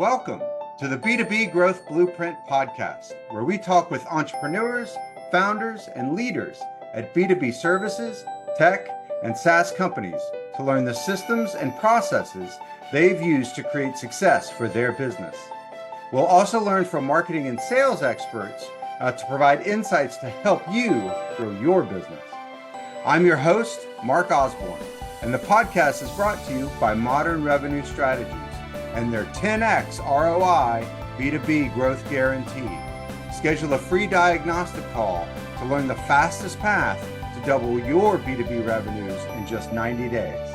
welcome to the B2B Growth Blueprint Podcast, where we talk with entrepreneurs, founders, and leaders at B2B services, tech, and SaaS companies to learn the systems and processes they've used to create success for their business. We'll also learn from marketing and sales experts to provide insights to help you grow your business. I'm your host, Mark Osborne, and the podcast is brought to you by Modern Revenue Strategies and their 10x ROI B2B Growth Guarantee. Schedule a free diagnostic call to learn the fastest path to double your B2B revenues in just 90 days.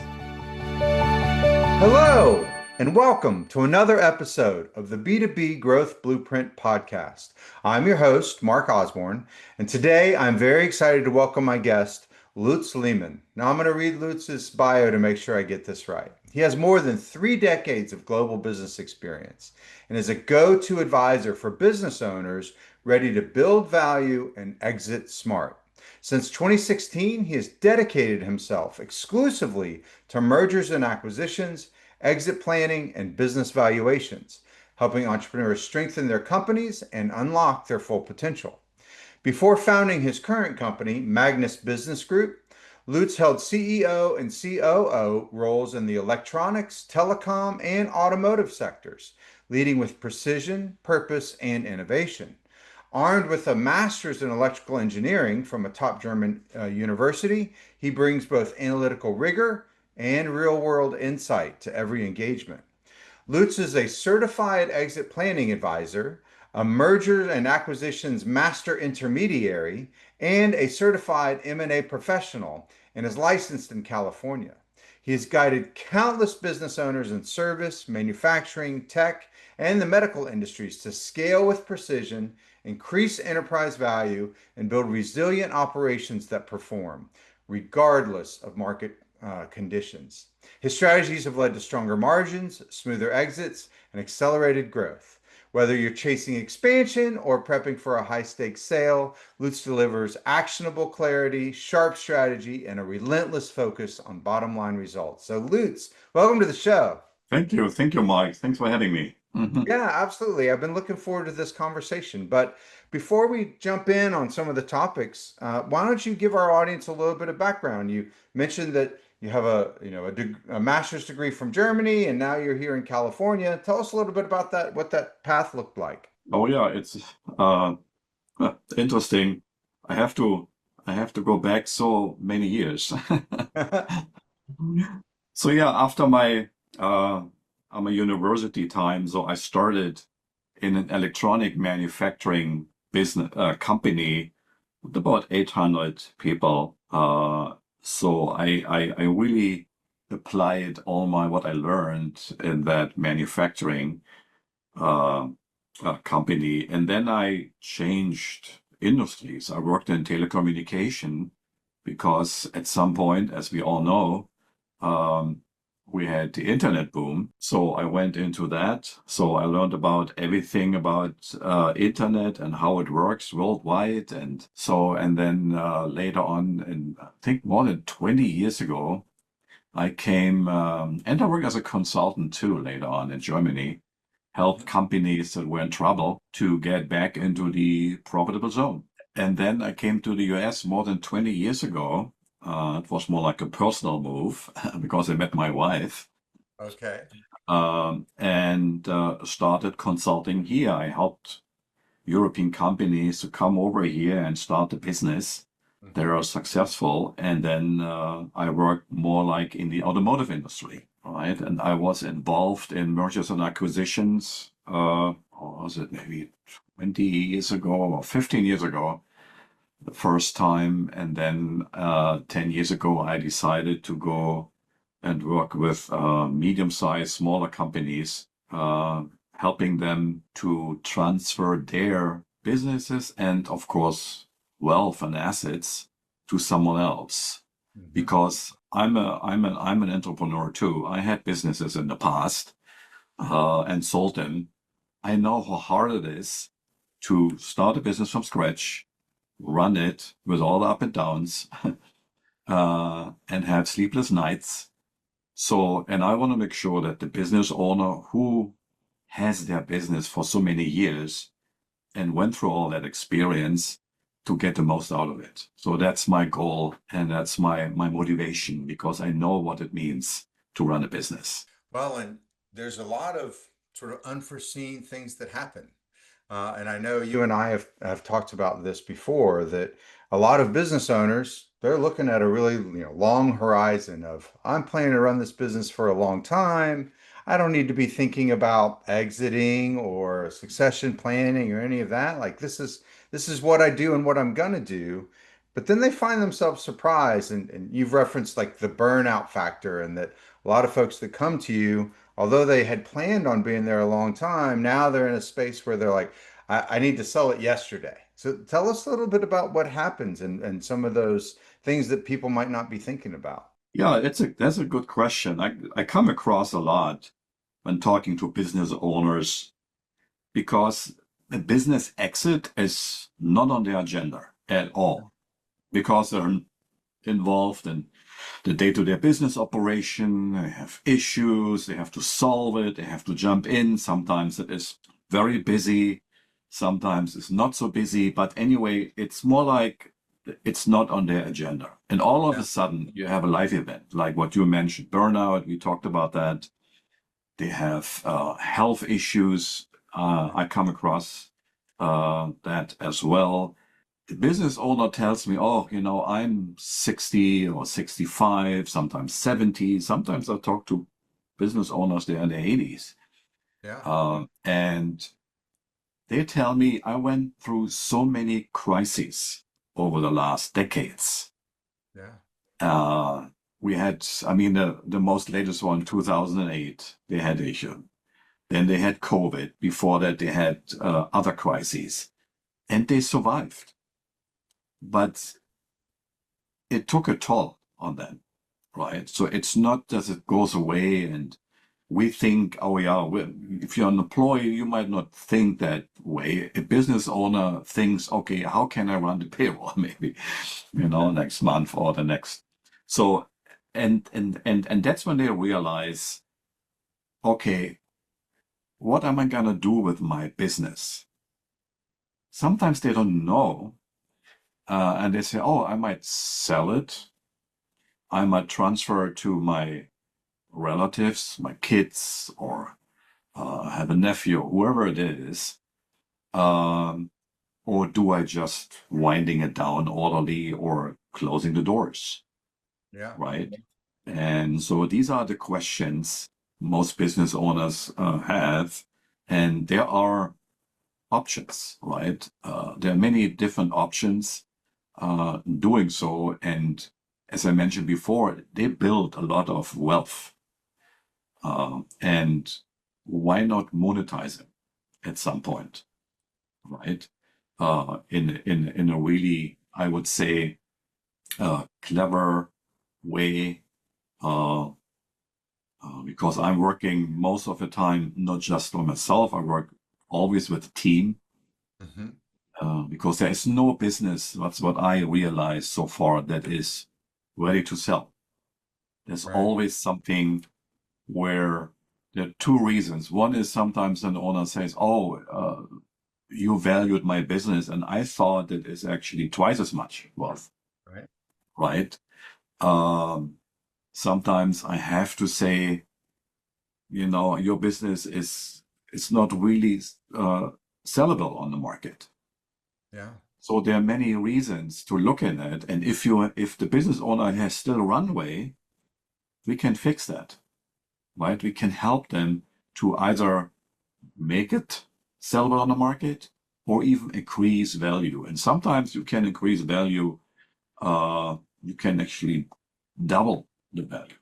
Hello, and welcome to another episode of the B2B Growth Blueprint Podcast. I'm your host, Mark Osborne, and today I'm very excited to welcome my guest, Lutz Lehmann. Now I'm going to read Lutz's bio to make sure I get this right. He has more than 3 decades of global business experience and is a go-to advisor for business owners ready to build value and exit smart. Since 2016, he has dedicated himself exclusively to mergers and acquisitions, exit planning, and business valuations, helping entrepreneurs strengthen their companies and unlock their full potential. Before founding his current company, Magnus Business Group, Lutz held CEO and COO roles in the electronics, telecom, and automotive sectors, leading with precision, purpose, and innovation. Armed with a master's in electrical engineering from a top German university, he brings both analytical rigor and real-world insight to every engagement. Lutz is a certified exit planning advisor, a merger and acquisitions master intermediary, and a certified M&A professional, and is licensed in California. He has guided countless business owners in service, manufacturing, tech, and the medical industries to scale with precision, increase enterprise value, and build resilient operations that perform, regardless of market conditions. His strategies have led to stronger margins, smoother exits, and accelerated growth. Whether you're chasing expansion or prepping for a high-stakes sale, Lutz delivers actionable clarity, sharp strategy, and a relentless focus on bottom-line results. So Lutz, welcome to the show. Thank you, Mike. Thanks for having me. Yeah, absolutely. I've been looking forward to this conversation. But before we jump in on some of the topics, why don't you give our audience a little bit of background? You mentioned that you have a master's degree from Germany, and now you're here in California. Tell us a little bit about that, what that path looked like. Oh yeah, it's interesting. I have to go back so many years. So yeah, after my university time, so I started in an electronic manufacturing business company with about 800 people. So I really applied all what I learned in that manufacturing company, and then I changed industries. I worked in telecommunication because at some point, as we all know, we had the internet boom. So I went into that. So I learned about everything about internet and how it works worldwide. And then later on, and I think more than 20 years ago, I came and I worked as a consultant too later on in Germany, helped companies that were in trouble to get back into the profitable zone. And then I came to the US more than 20 years ago. It was more like a personal move because I met my wife. Okay. And started consulting here. I helped European companies to come over here and start a business. They are successful. And then I worked more like in the automotive industry, right? And I was involved in mergers and acquisitions. Or was it maybe 20 years ago or 15 years ago? The first time, and then 10 years ago, I decided to go and work with medium-sized, smaller companies, helping them to transfer their businesses and, of course, wealth and assets to someone else. Because I'm an entrepreneur too. I had businesses in the past and sold them. I know how hard it is to start a business from scratch, run it with all the up and downs, and have sleepless nights. So, and I want to make sure that the business owner who has their business for so many years and went through all that experience to get the most out of it. So that's my goal, and that's my motivation, because I know what it means to run a business. Well, and there's a lot of sort of unforeseen things that happen. And I know you and I have talked about this before, that a lot of business owners, they're looking at a really, long horizon of, I'm planning to run this business for a long time. I don't need to be thinking about exiting or succession planning or any of that. Like this is what I do and what I'm gonna do. But then they find themselves surprised, and you've referenced like the burnout factor, and that a lot of folks that come to you, although they had planned on being there a long time, now they're in a space where they're like, I need to sell it yesterday. So tell us a little bit about what happens, and some of those things that people might not be thinking about. Yeah, that's a good question. I come across a lot when talking to business owners, because a business exit is not on their agenda at all, because they're involved in the day-to-day business operation. They have issues, they have to solve it, they have to jump in. Sometimes it is very busy, sometimes it's not so busy, but anyway, it's more like it's not on their agenda. And all of a Yeah. sudden, you have a life event, like what you mentioned, burnout. We talked about that. They have health issues. I come across that as well. The business owner tells me, oh, I'm 60 or 65, sometimes 70. Sometimes I talk to business owners, they're in their 80s. Yeah. And they tell me, I went through so many crises over the last decades. Yeah. Uh, we had, I mean, the most latest one, 2008, they had issue. Then they had COVID. Before that, they had other crises, and they survived. But it took a toll on them, right? So it's not that it goes away and we think, oh yeah, if you're an employee, you might not think that way. A business owner thinks, okay, how can I run the payroll maybe, next month or the next. So, and that's when they realize, okay, what am I gonna do with my business? Sometimes they don't know, and they say, oh, I might sell it. I might transfer it to my relatives, my kids, or have a nephew, whoever it is. Or do I just winding it down orderly or closing the doors, Yeah. right? And so these are the questions most business owners have, and there are options, right? There are many different options doing so, and as I mentioned before, they build a lot of wealth. And why not monetize it at some point, right? In a really, I would say, clever way, because I'm working most of the time not just for myself. I work always with a team, Hmm. because there is no business. That's what I realized so far, that is ready to sell. There's Right. always something where there are two reasons. One is sometimes an owner says, oh, you valued my business, and I thought it is actually twice as much worth, Right. right? Um, Sometimes I have to say, your business is not really sellable on the market. Yeah. So there are many reasons to look at it. And if the business owner has still runway, we can fix that, right? We can help them to either make it sellable on the market or even increase value. And sometimes you can increase value. You can actually double the value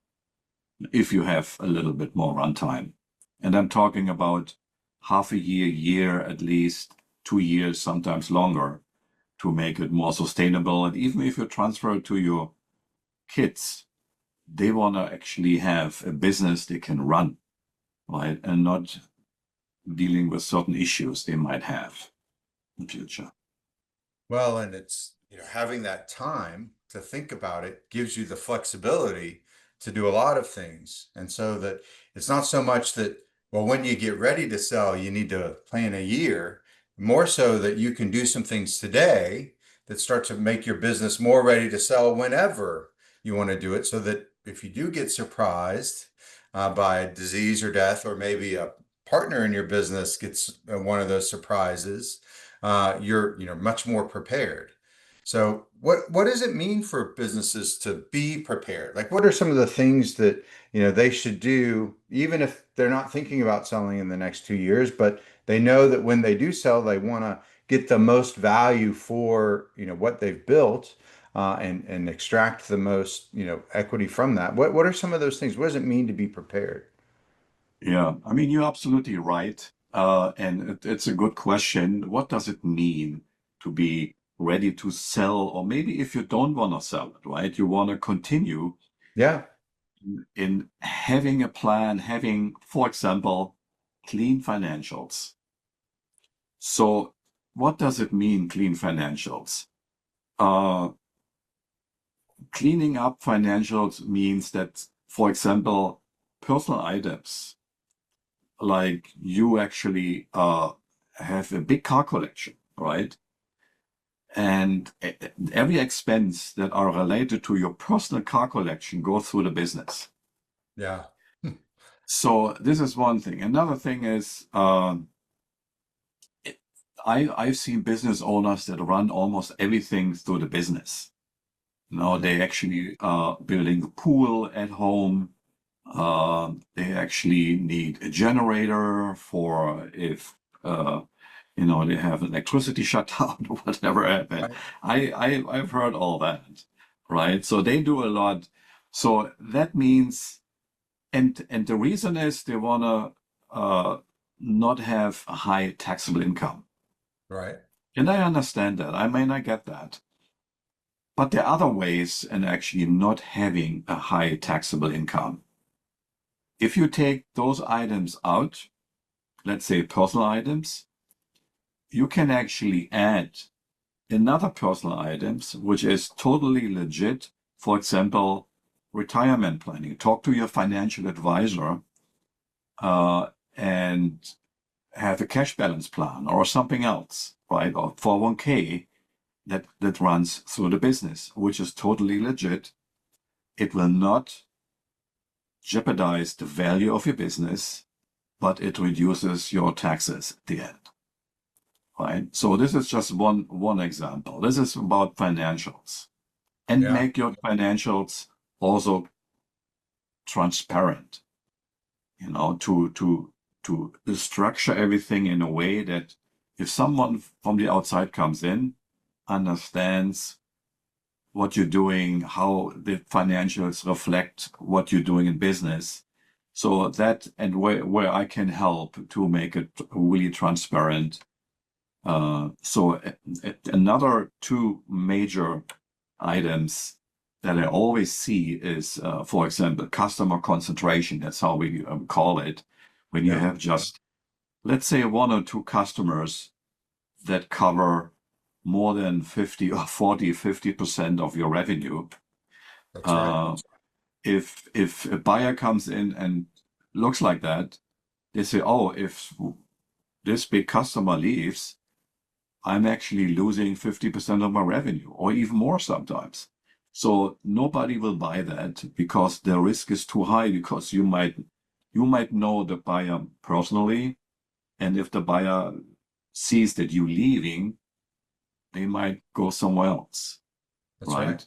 if you have a little bit more runtime. And I'm talking about half a year at least, 2 years, sometimes longer, to make it more sustainable. And even if you transfer it to your kids, they want to actually have a business they can run, right? And not dealing with certain issues they might have in the future. Well, and it's, having that time to think about it gives you the flexibility to do a lot of things. And so that it's not so much that Well, when you get ready to sell, you need to plan a year, more so that you can do some things today that start to make your business more ready to sell whenever you want to do it. So that if you do get surprised by disease or death, or maybe a partner in your business gets one of those surprises, you're much more prepared. So what does it mean for businesses to be prepared? Like, what are some of the things that they should do, even if they're not thinking about selling in the next 2 years, but they know that when they do sell, they want to get the most value for what they've built, and extract the most equity from that. What are some of those things? What does it mean to be prepared? Yeah, I mean, you're absolutely right. And it's a good question. What does it mean to be ready to sell? Or maybe if you don't want to sell it, right? You want to continue Yeah. in having a plan, having, for example, clean financials. So what does it mean, clean financials? Uh, Cleaning up financials means that, for example, personal items, like you actually have a big car collection, right? And every expense that are related to your personal car collection go through the business. Yeah. So this is one thing. Another thing is I've seen business owners that run almost everything through the business. Now they actually are building a pool at home. They actually need a generator for if they have electricity shut down or whatever happened. Right. I've heard all that, right? So they do a lot. So that means, and the reason is they wanna not have a high taxable income. Right. And I understand that. I mean, I get that. But there are other ways in actually not having a high taxable income. If you take those items out, let's say personal items, you can actually add another personal items, which is totally legit. For example, retirement planning. Talk to your financial advisor and have a cash balance plan or something else, right? Or 401k that runs through the business, which is totally legit. It will not jeopardize the value of your business, but it reduces your taxes at the end, right? So this is just one example. This is about financials, and Yeah. make your financials also transparent, to structure everything in a way that if someone from the outside comes in, understands what you're doing, how the financials reflect what you're doing in business. So that, and where I can help to make it really transparent. So another two major items that I always see is, for example, customer concentration. That's how we call it. When you Yeah. have just, let's say, one or two customers that cover more than 50 or 40, 50% of your revenue. That's right. Uh, if a buyer comes in and looks like that, they say, oh, if this big customer leaves, I'm actually losing 50% of my revenue, or even more sometimes. So nobody will buy that because the risk is too high, because you might know the buyer personally, and if the buyer sees that you're leaving, they might go somewhere else, That's right. right?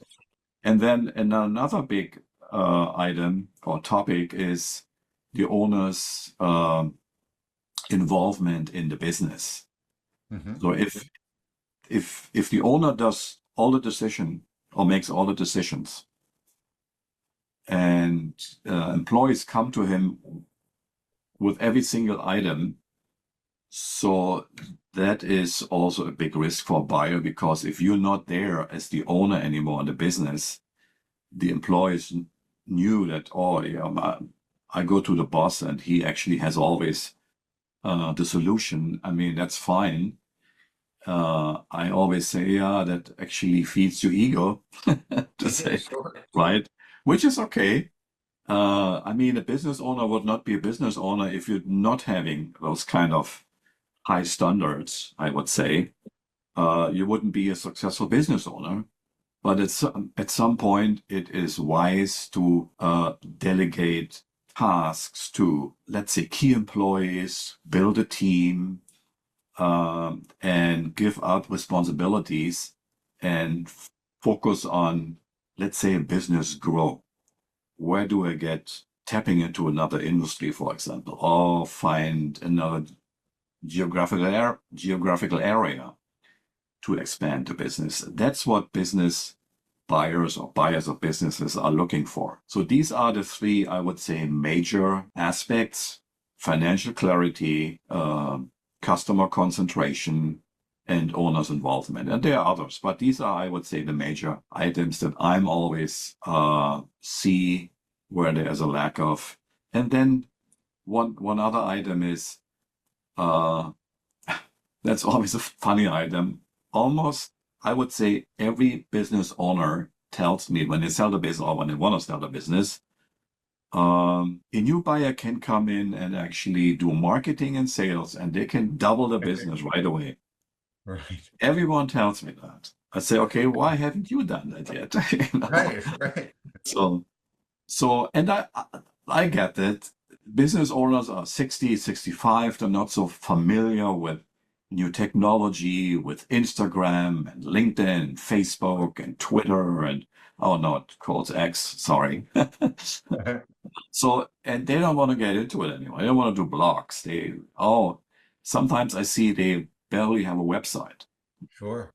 And then another big item or topic is the owner's involvement in the business. Hmm. So if the owner does all the decision or makes all the decisions, and employees come to him with every single item, so that is also a big risk for a buyer, because if you're not there as the owner anymore in the business, the employees knew that, oh, yeah, I go to the boss and he actually has always the solution. I mean, that's fine. I always say, yeah, that actually feeds your ego to say, Sure. right? Which is okay. I mean, a business owner would not be a business owner if you're not having those kind of high standards, I would say. You wouldn't be a successful business owner. But at some point, it is wise to delegate tasks to, let's say, key employees, build a team, and give out responsibilities and focus on, let's say, business growth. Where do I get tapping into another industry, for example, or find another geographical area to expand the business? That's what business buyers or buyers of businesses are looking for. So these are the three, I would say, major aspects: financial clarity, customer concentration, and owner's involvement. And there are others, but these are, I would say, the major items that I'm always see where there is a lack of. And then one other item is that's always a funny item. Almost, I would say, every business owner tells me when they sell the business or when they want to sell the business, a new buyer can come in and actually do marketing and sales, and they can double the business right away. Right. Everyone tells me that. I say, okay, why haven't you done that yet? You know? Right. And I get that. Business owners are 60, 65. They're not so familiar with new technology, with Instagram and LinkedIn and Facebook and Twitter and, oh no, it calls X, sorry. So, and they don't want to get into it anymore. They don't want to do blogs. Sometimes I see they barely have a website. Sure.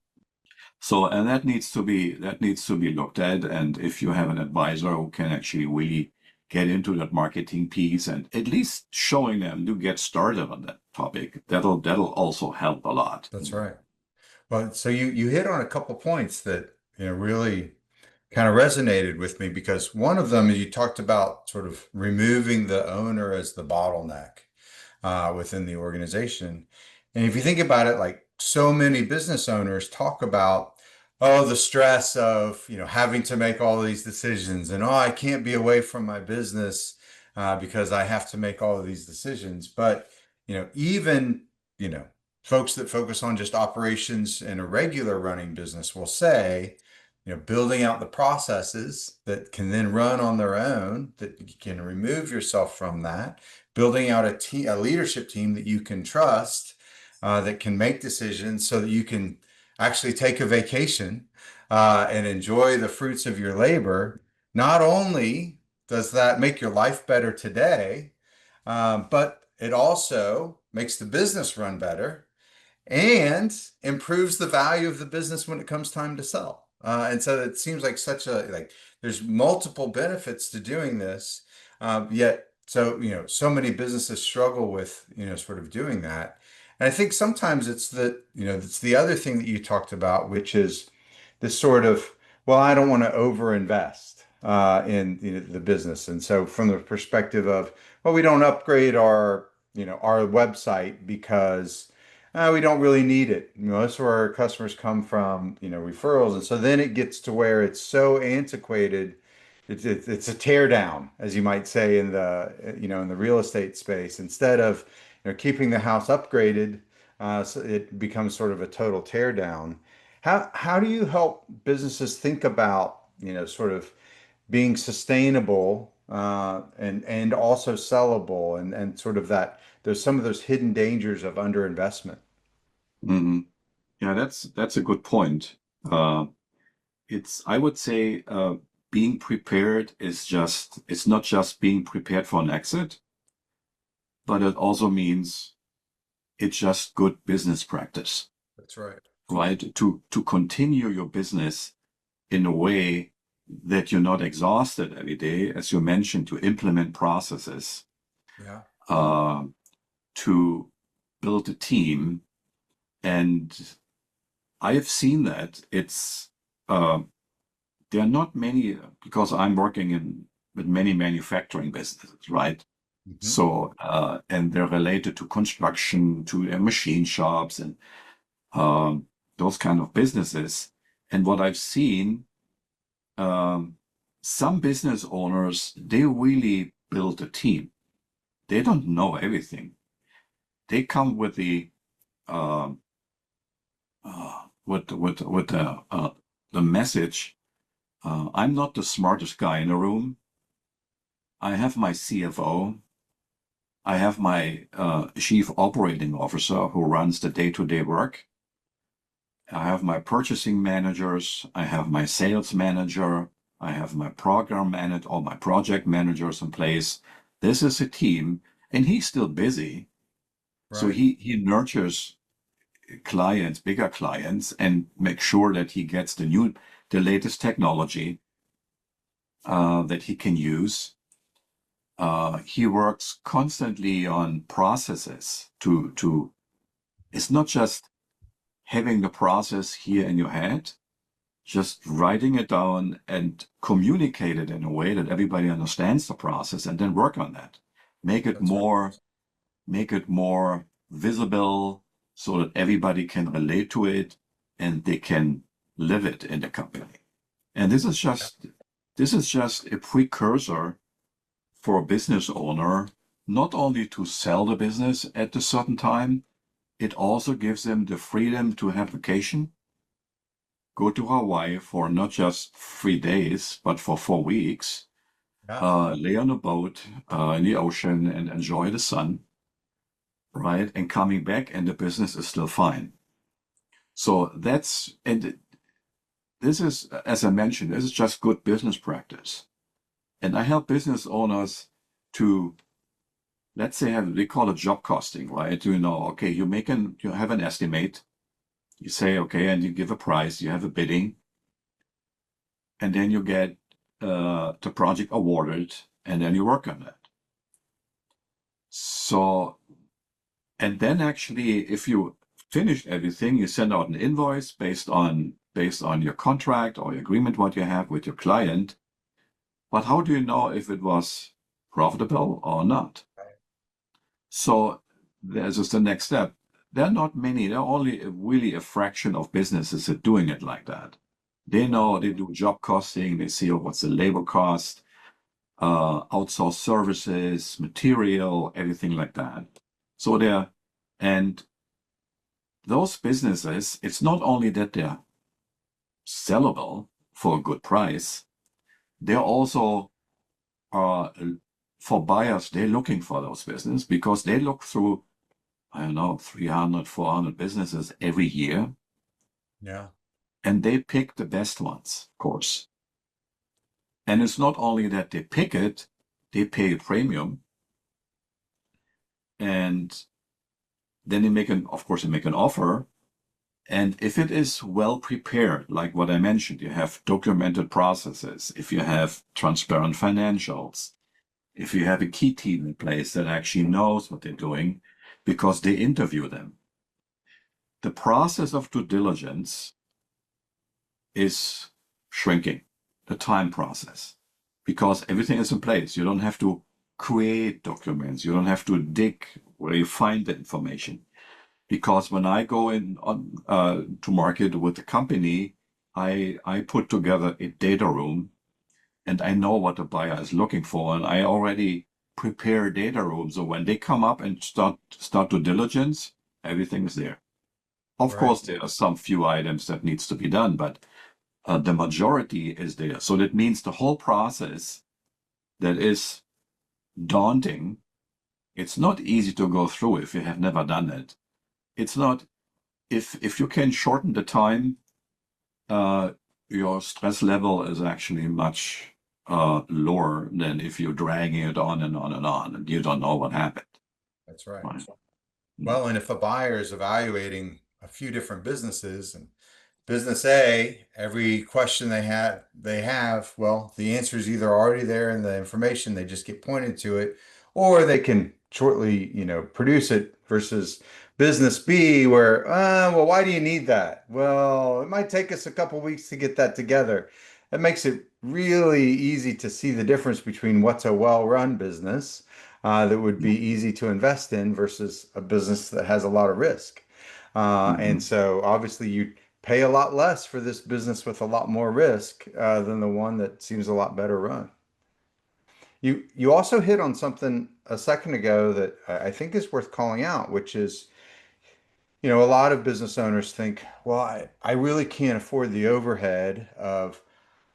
So, and that needs to be looked at. And if you have an advisor who can actually really get into that marketing piece and at least showing them to get started on that topic, that'll also help a lot. That's right. Well, so you hit on a couple points that, really kind of resonated with me, because one of them, you talked about sort of removing the owner as the bottleneck within the organization. And if you think about it, like so many business owners talk about, oh, the stress of, having to make all these decisions, and, oh, I can't be away from my business because I have to make all of these decisions. But, even, you know, folks that focus on just operations in a regular running business will say, building out the processes that can then run on their own, that you can remove yourself from that, building out a leadership team that you can trust, that can make decisions so that you can actually take a vacation and enjoy the fruits of your labor. Not only does that make your life better today, but it also makes the business run better and improves the value of the business when it comes time to sell. And so it seems like there's multiple benefits to doing this. Yet, so many businesses struggle with, sort of doing that. And I think sometimes it's it's the other thing that you talked about, which is this sort of, well, I don't want to overinvest in the business. And so from the perspective of, well, we don't upgrade our website because we don't really need it. Most of our customers come from, referrals. And so then it gets to where it's so antiquated. It's a tear down, as you might say, in the real estate space. Instead of, keeping the house upgraded, so it becomes sort of a total tear down. How do you help businesses think about, sort of being sustainable and also sellable, and sort of that there's some of those hidden dangers of underinvestment? Hmm. Yeah, that's a good point. I would say, being prepared it's not just being prepared for an exit, but it also means it's just good business practice, That's right. right? To continue your business in a way that you're not exhausted every day, as you mentioned, to implement processes, Yeah. uh, to build a team. And I have seen that there are not many, because I'm working with many manufacturing businesses, right? Mhm. So, and they're related to construction, to machine shops and those kind of businesses. And what I've seen, um, some business owners, they really build a team. They don't know everything. They come with uh, the message. I'm not the smartest guy in the room. I have my CFO. I have my chief operating officer who runs the day-to-day work. I have my purchasing managers. I have my sales manager. I have my program manager, all my project managers in place. This is a team, and he's still busy. So Right. he nurtures clients, bigger clients, and make sure that he gets the latest technology that he can use. He works constantly on processes to. It's not just having the process here in your head, just writing it down and communicate it in a way that everybody understands the process, and then work on that. Make it That's right. more make it more visible so that everybody can relate to it and they can live it in the company. And this is just a precursor for a business owner, not only to sell the business at a certain time, it also gives them the freedom to have vacation, go to Hawaii for not just 3 days, but for 4 weeks, Yeah. lay on a boat in the ocean and enjoy the sun, right? And coming back, and the business is still fine. So and this is, as I mentioned, this is just good business practice. And I help business owners to, let's say, they call it job costing, right? Okay, you have an estimate. You say, okay, and you give a price, you have a bidding, and then you get the project awarded, and then you work on it. So, and then actually, if you finish everything, you send out an invoice based on your contract or your agreement, what you have with your client. But how do you know if it was profitable or not? So there's just the next step. There are not many, there are only really a fraction of businesses that are doing it like that. They know, they do job costing, they see what's the labor cost, outsourced services, material, everything like that. So and those businesses, it's not only that they're sellable for a good price, they're also, for buyers, they're looking for those businesses because they look through, I don't know, 300, 400 businesses every year, Yeah. and they pick the best ones, of course. And it's not only that they pick it, they pay a premium, and then of course, they make an offer. And if it is well prepared, like what I mentioned, you have documented processes, if you have transparent financials, if you have a key team in place that actually knows what they're doing because they interview them. The process of due diligence is shrinking, the time process, because everything is in place. You don't have to create documents. You don't have to dig where you find the information. Because when I go in to market with the company, I put together a data room, and I know what the buyer is looking for, and I already prepare data rooms. So when they come up and start due diligence, everything is there. Of Right. course, there are some few items that needs to be done, but the majority is there. So that means the whole process that is daunting. It's not easy to go through if you have never done it. It's not, if you can shorten the time, uh, your stress level is actually much lower than if you're dragging it on and on and on and you don't know what happened. That's right. Right. Well, and if a buyer is evaluating a few different businesses and business A, every question they have, well, the answer is either already there in the information, they just get pointed to it, or they can shortly, produce it versus business B where, well, why do you need that? Well, it might take us a couple weeks to get that together. It makes it really easy to see the difference between what's a well-run business that would be easy to invest in versus a business that has a lot of risk. And Mhm. so obviously you pay a lot less for this business with a lot more risk than the one that seems a lot better run. You also hit on something a second ago that I think is worth calling out, which is, a lot of business owners think, well, I really can't afford the overhead of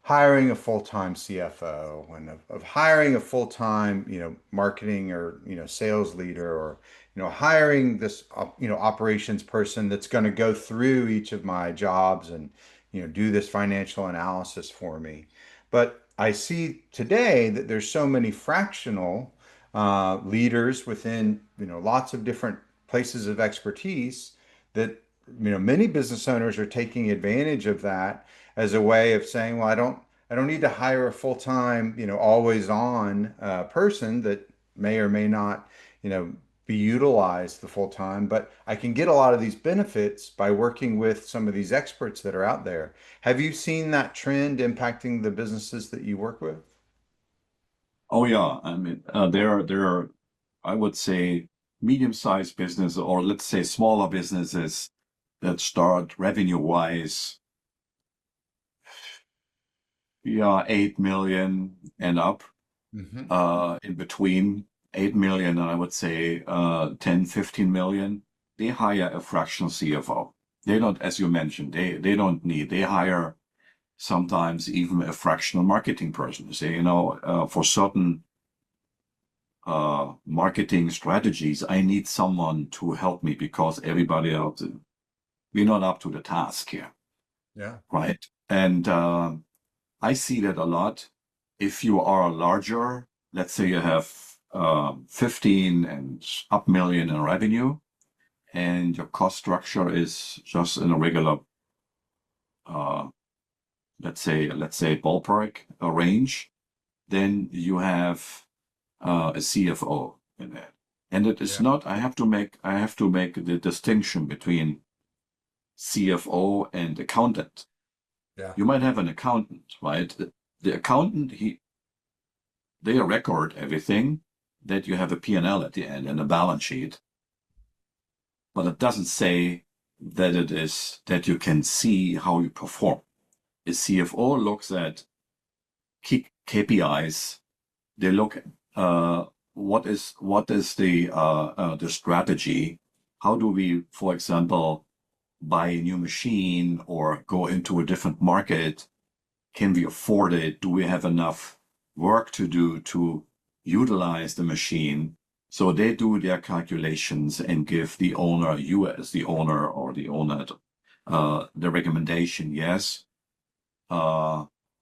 hiring a full-time CFO and of hiring a full-time, marketing or, sales leader, or, hiring this, operations person that's going to go through each of my jobs and, do this financial analysis for me. But I see today that there's so many fractional leaders within, lots of different places of expertise that, many business owners are taking advantage of that as a way of saying, well, I don't need to hire a full-time, always on person that may or may not, be utilized the full time, but I can get a lot of these benefits by working with some of these experts that are out there. Have you seen that trend impacting the businesses that you work with? Oh yeah, I mean, there are, I would say, medium-sized business, or let's say smaller businesses that start revenue-wise, yeah, 8 million and up, Hmm. in between 8 million and I would say 10, 15 million. They hire a fractional CFO. They don't, as you mentioned, they don't need, they hire sometimes even a fractional marketing person. They say, for certain marketing strategies, I need someone to help me because everybody else, we're not up to the task here, Yeah. right? And I see that a lot. If you are larger, let's say you have 15 and up million in revenue, and your cost structure is just in a regular, uh, let's say ballpark range, then you have a CFO in that. And it is Yeah. not, I have to make the distinction between CFO and accountant. Yeah. You might have an accountant, right? The accountant, they record everything, that you have a P&L at the end and a balance sheet, but it doesn't say that it is that you can see how you perform. A CFO looks at key KPIs. They look at what is the strategy? How do we, for example, buy a new machine or go into a different market? Can we afford it? Do we have enough work to do to utilize the machine? So they do their calculations and give the owner, you as the owner or the owner, the recommendation, yes,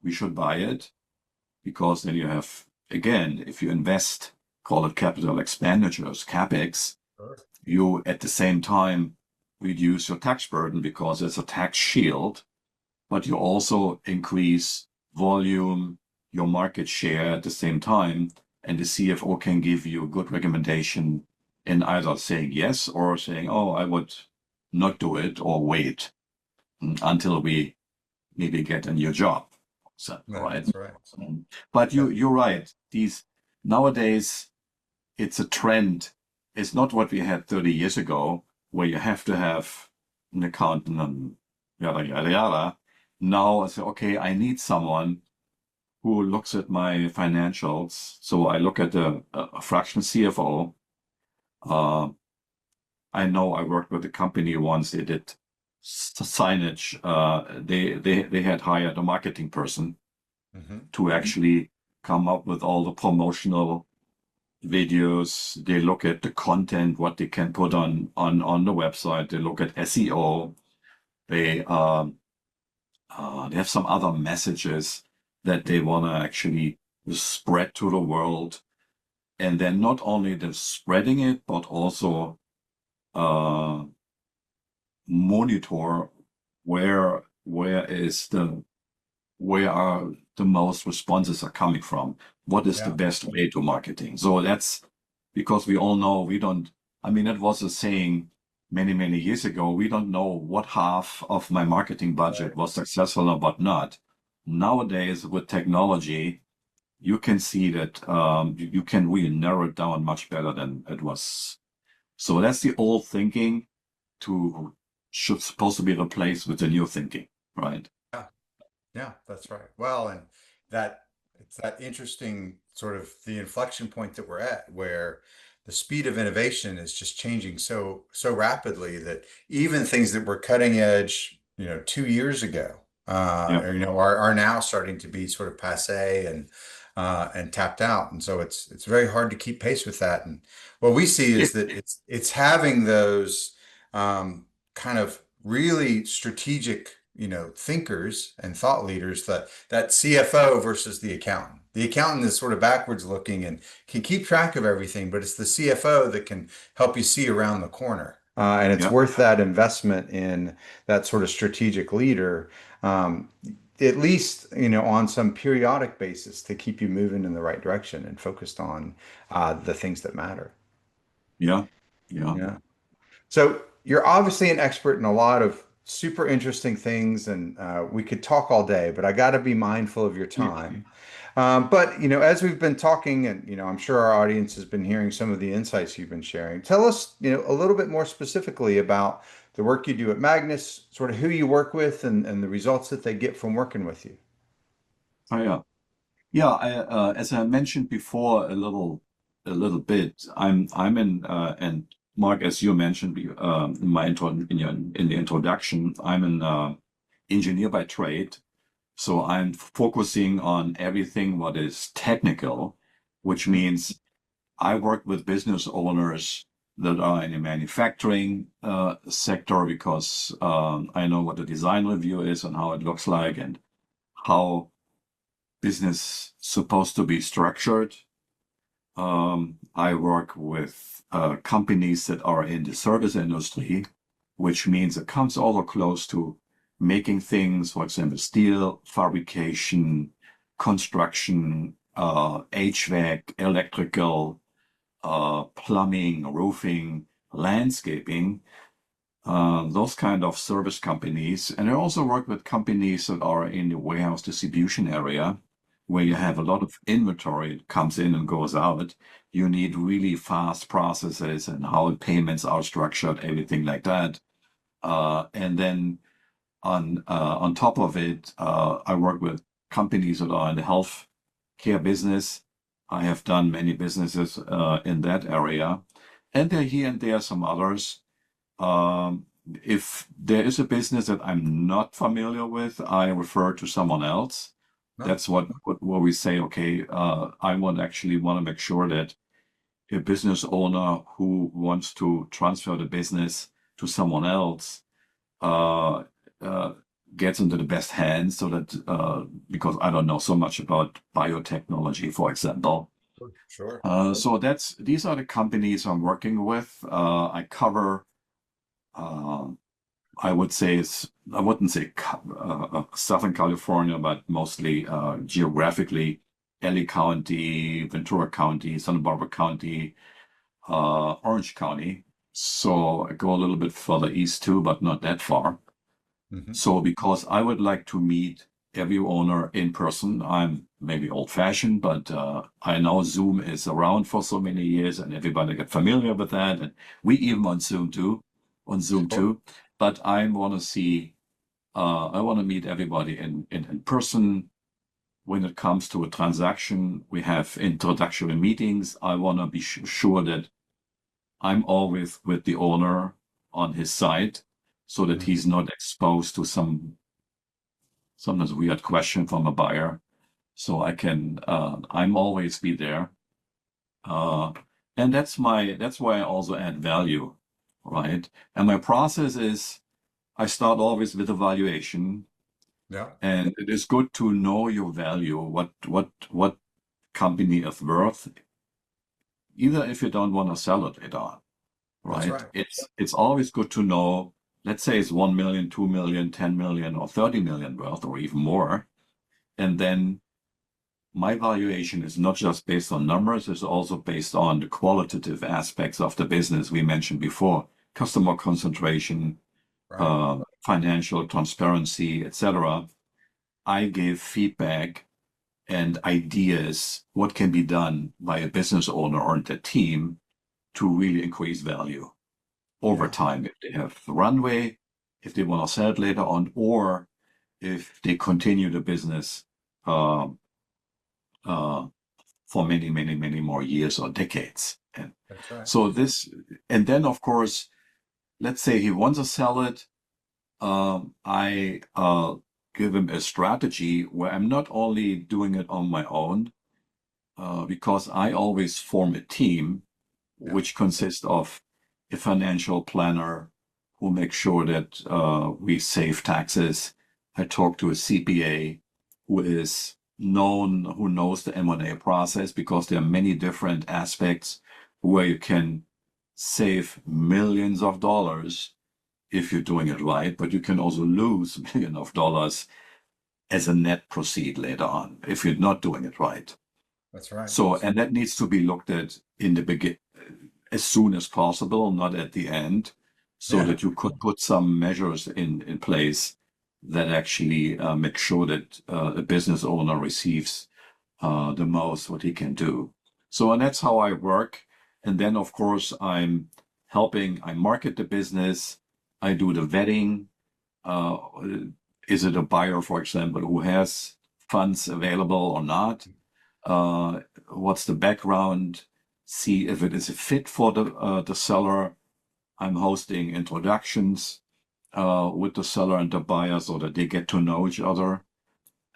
we should buy it, because then you have, again, if you invest, call it capital expenditures, CapEx, Sure. you at the same time reduce your tax burden because it's a tax shield, but you also increase volume, your market share at the same time, and the CFO can give you a good recommendation in either saying yes or saying, oh, I would not do it, or wait until we maybe get a new job. So, No, right. that's right. But Yeah. you're right. These nowadays, it's a trend. It's not what we had 30 years ago, where you have to have an accountant and yada yada yada. Now I say, okay, I need someone who looks at my financials. So I look at a fraction CFO. Uh, I know I worked with a company once. They did signage. They had hired a marketing person Hmm. to actually come up with all the promotional videos. They look at the content, what they can put on the website. They look at SEO. They have some other messages that they want to actually spread to the world. And then not only the spreading it, but also uh, monitor where where is the where are the most responses are coming from. What is the Yeah. best way to marketing? So that's because we all know we don't. I mean, that was a saying many, many years ago. We don't know what half of my marketing budget Right. was successful or what not. Nowadays, with technology, you can see that you can really narrow it down much better than it was. So that's the old thinking to should supposed to be replaced with the new thinking, right? Yeah. Yeah, that's right. Well, and that it's that interesting sort of the inflection point that we're at where the speed of innovation is just changing so rapidly that even things that were cutting edge, 2 years ago, Yeah, are now starting to be sort of passé and tapped out. And so it's very hard to keep pace with that. And what we see yeah, is that it's having those kind of really strategic thinkers and thought leaders, that CFO versus the accountant. The accountant is sort of backwards looking and can keep track of everything, but it's the CFO that can help you see around the corner. And it's yeah, worth that investment in that sort of strategic leader, um, at least, on some periodic basis to keep you moving in the right direction and focused on the things that matter. yeah, yeah. Yeah. So you're obviously an expert in a lot of super interesting things, and we could talk all day, but I got to be mindful of your time. But as we've been talking, and I'm sure our audience has been hearing some of the insights you've been sharing. Tell us, a little bit more specifically about the work you do at Magnus, sort of who you work with, and the results that they get from working with you. Oh, yeah. Yeah, as I mentioned before, a little bit. I'm in, and Mark, as you mentioned, in my in the introduction, I'm an engineer by trade, so I'm focusing on everything what is technical, which Mhm. means I work with business owners that are in the manufacturing sector because I know what the design review is and how it looks like and how business supposed to be structured. I work with companies that are in the service industry, which means it comes all close to making things, for example, steel fabrication, construction, HVAC, electrical, plumbing, roofing, landscaping, those kind of service companies. And I also work with companies that are in the warehouse distribution area where you have a lot of inventory that comes in and goes out. You need really fast processes and how payments are structured, everything like that. And then on top of it, I work with companies that are in the health care business. I have done many businesses in that area, and there here and there some others. If there is a business that I'm not familiar with, I refer to someone else. No. That's what we say. Okay, I actually want to make sure that a business owner who wants to transfer the business to someone else uh, uh, gets into the best hands, so that because I don't know so much about biotechnology, for example. Sure. So these are the companies I'm working with. I cover. Uh, I would say I wouldn't say Southern California, but mostly geographically, LA County, Ventura County, Santa Barbara County, Orange County. So I go a little bit further east too, but not that far. Hmm. So because I would like to meet every owner in person, I'm maybe old-fashioned, but I know Zoom is around for so many years, and everybody get familiar with that. And we even on Zoom Sure. too. But I want to see, I want to meet everybody in person. When it comes to a transaction, we have introductory meetings. I want to be sure that I'm always with the owner on his side so that Mhm. he's not exposed to sometimes weird question from a buyer. So I'm always be there. Uh, and that's why I also add value, right? And my process is I start always with evaluation, Yeah. and it is good to know your value, what company is worth, even if you don't want to sell it at all, That's right? right. It's always good to know, let's say it's 1 million, 2 million, 10 million, or 30 million worth, or even more. And then my valuation is not just based on numbers, it's also based on the qualitative aspects of the business we mentioned before, customer concentration, Right. financial transparency, etc. I give feedback and ideas what can be done by a business owner or the team to really increase value over Yeah. time. If they have runway, if they want to sell it later on, or if they continue the business uh, uh, for many, many, many more years or decades. And That's right. so this, and then of course, let's say he wants to sell it. I give him a strategy where I'm not only doing it on my own, because I always form a team Yeah. which consists of a financial planner who makes sure that we save taxes. I talk to a CPA who is known, who knows the M&A process, because there are many different aspects where you can save millions of dollars if you're doing it right, but you can also lose millions of dollars as a net proceed later on if you're not doing it right. That's right. So, and that needs to be looked at in the begin as soon as possible, not at the end, so Yeah. that you could put some measures in place that actually make sure that a business owner receives the most what he can do. So, and that's how I work. And then, of course, I'm helping, I market the business, I do the vetting. Uh, is it a buyer, for example, who has funds available or not? What's the background? See if it is a fit for the seller. I'm hosting introductions with the seller and the buyer so that they get to know each other.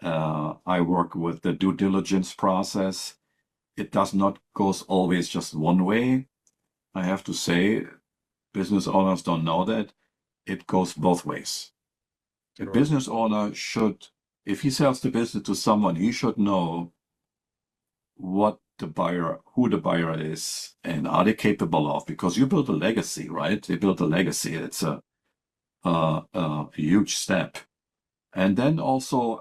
I work with the due diligence process. It does not go always just one way. I have to say, business owners don't know that. It goes both ways. A Sure. business owner should, if he sells the business to someone, he should know what the buyer, who the buyer is, and are they capable of? Because you build a legacy, right? They build a legacy. It's a huge step. And then also,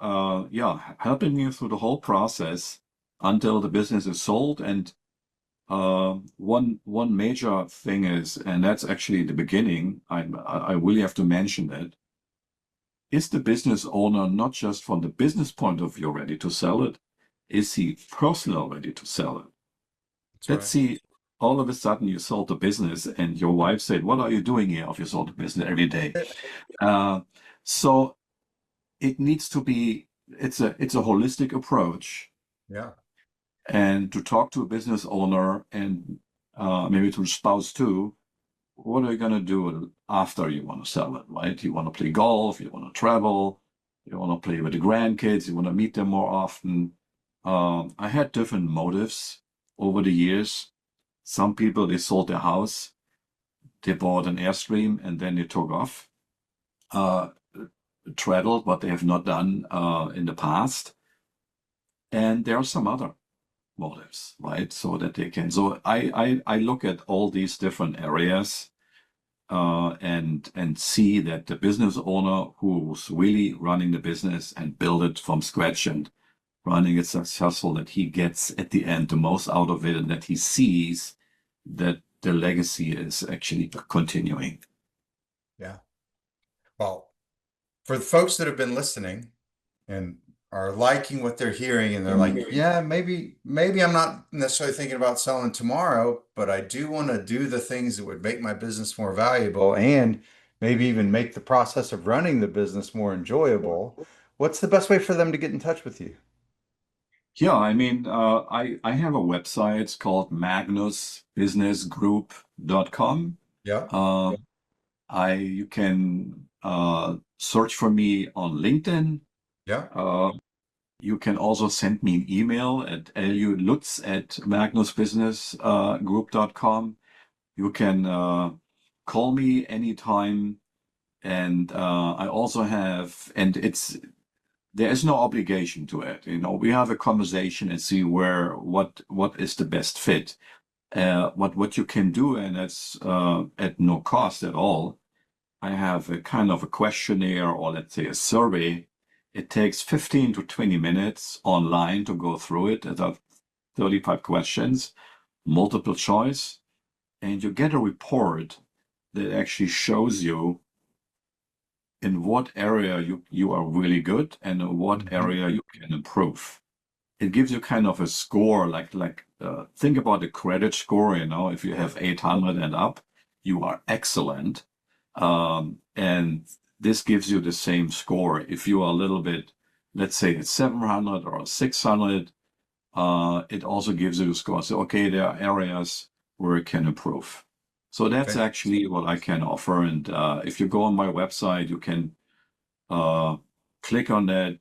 helping you through the whole process until the business is sold. And one major thing is, and that's actually the beginning. I really have to mention that. Is the business owner not just from the business point of view ready to sell it? Is he personally ready to sell it? That's Let's right. see, all of a sudden you sold the business and your wife said, what are you doing here if you sold the business every day? So it needs to be, it's a holistic approach. Yeah. And to talk to a business owner and maybe to a spouse too, what are you going to do after you want to sell it, right? You want to play golf, you want to travel, you want to play with the grandkids, you want to meet them more often. I had different motives over the years. Some people, they sold their house, they bought an Airstream, and then they took off, traveled, what they have not done in the past. And there are some other motives, right? So that they can. So I look at all these different areas and see that the business owner who's really running the business and build it from scratch and running it successful, that he gets at the end the most out of it, and that he sees that the legacy is actually continuing. Yeah. Well, for the folks that have been listening and are liking what they're hearing, and they're like, yeah, maybe I'm not necessarily thinking about selling tomorrow, but I do want to do the things that would make my business more valuable and maybe even make the process of running the business more enjoyable. What's the best way for them to get in touch with you? Yeah, I mean, I have a website. It's called magnusbusinessgroup.com. Yeah. Uh, you can search for me on LinkedIn. Yeah. You can also send me an email at lutz@magnusbusinessgroup.com. You can call me anytime, and I also have, and there is no obligation to it. You know, we have a conversation and see what is the best fit. What you can do, and that's at no cost at all. I have a kind of a questionnaire, or let's say a survey. It takes 15 to 20 minutes online to go through it. There are 35 questions, multiple choice, and you get a report that actually shows you in what area you are really good and in what area you can improve. It gives you kind of a score, think about the credit score. You know, if you have 800 and up, you are excellent. And this gives you the same score. If you are a little bit, let's say it's 700 or 600, it also gives you a score. So, okay, there are areas where it can improve. So that's actually what I can offer. And if you go on my website, you can click on that,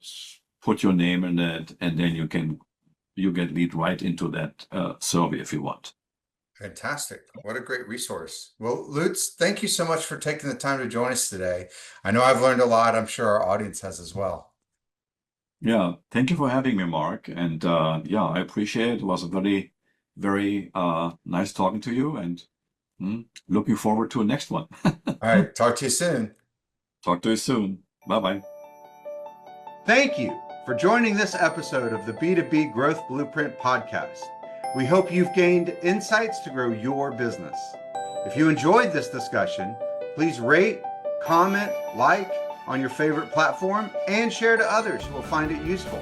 put your name in that, and then you get lead right into that survey if you want. Fantastic. What a great resource. Well, Lutz, thank you so much for taking the time to join us today. I know I've learned a lot. I'm sure our audience has as well. Yeah, thank you for having me, Mark. And yeah, I appreciate it. It was a very, very nice talking to you, and looking forward to the next one. All right. Talk to you soon. Talk to you soon. Bye-bye. Thank you for joining this episode of the B2B Growth Blueprint Podcast. We hope you've gained insights to grow your business. If you enjoyed this discussion, please rate, comment, like on your favorite platform, and share to others who will find it useful.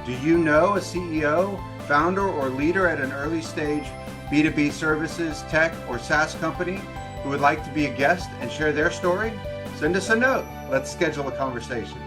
Do you know a CEO, founder, or leader at an early stage B2B services, tech, or SaaS company who would like to be a guest and share their story? Send us a note. Let's schedule a conversation.